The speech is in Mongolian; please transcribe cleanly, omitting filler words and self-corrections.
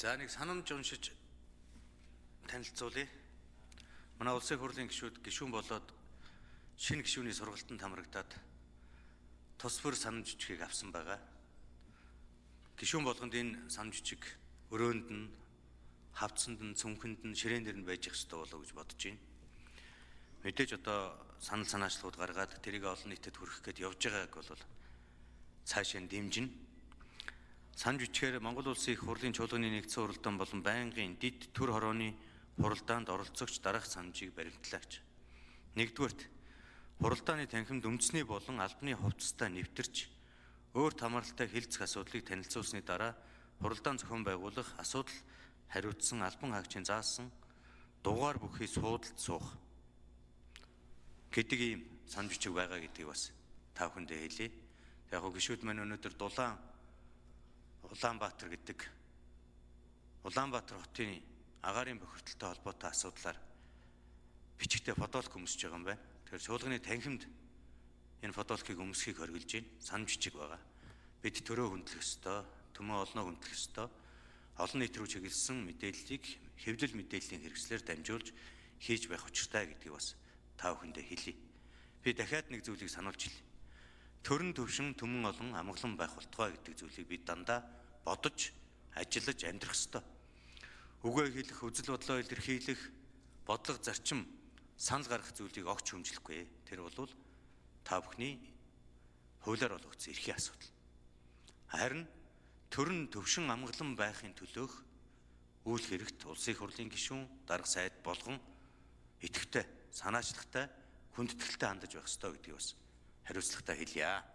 За нэг санамж уншиж танилцуулъя. Манай улсын хурлын гишүүд гишүүн болоод шинэ гишүүний сургалтанд хамрагдаад тус бүр санамж жижигийг авсан байгаа. Гишүүн болгонд энэ санамж жижиг өрөөнд нь, хавцсанд нь, цүнхэнд нь, ширээнээр нь байж их ёстой болов гэж бодож байна. Мэдээж одоо санал санаачлагууд гаргаад тэрийг олон нийтэд хүргэх гээд явж байгааг бол цаашаа дэмжинэ. Санамж жижигээр Монгол Улсын их хурлын чуулганы нэгдсэн хуралдаан болон байнгын дид төр хорооны хуралдаанд оролцогч дараах санамжийг баримтлаач. Нэгдүгээрт хуралдааны танхимд үндэсний болон албаны хувцастай нэвтэрч өөр хамааралтай хэлцэх асуудлыг танилцуулсны дараа хуралдаан зохион байгуулах асуудал хариуцсан албан хаагчийн заасан дугаар бүхий суудалд суух гэдэг ийм санамж жижиг байгаа гэдгийг бас та бүхэндээ хэлье. Яг гишүүд маань өнөөдөр Улаанбаатар гэдэг Улаанбаатар хотын агаарын бохирдолтой холбоотой асуудлаар бичигтэй фотолог өмсөж байгаа юм байна. Тэгэхээр чуулганы танхимд энэ фотологыг өмсөхийг хориглож байна. Санамж жижиг байгаа. Бид төрөө хөндлөх ёстой, төмөн олноо хөндлөх ёстой. Олон нийт рүү чиглэсэн мэдээллийг хэвлэл мэдээллийн хэрэгслээр дамжуулж хийж байх учиртай гэдгийг бас та бүхэндээ хэлье. Би дахиад нэг зүйлийг сануулж хэлье. Төрөн төвшин төмөн олон амгалан байх болтугай гэдэг зүйлийг бид дандаа бодож, ажиллаж амьдрах ёстой. Үгээ хэлэх, үзэл бодлоо илэрхийлэх, бодлого зарчим санал гаргах зүйлийг огч хөмжлөхгүй. Тэр бол та бүхний хуулиар олгогдсон эрхийн асуудал. Харин төрөн төвшин амгалан байхын төлөөх үйл хэрэгт улсын их хурлын гишүүн, дарга сайд болгон идэвхтэй, санаачлагтай, хүндэтгэлтэй хандаж байх ёстой гэдгийг бас хариуцлагатай хэлье.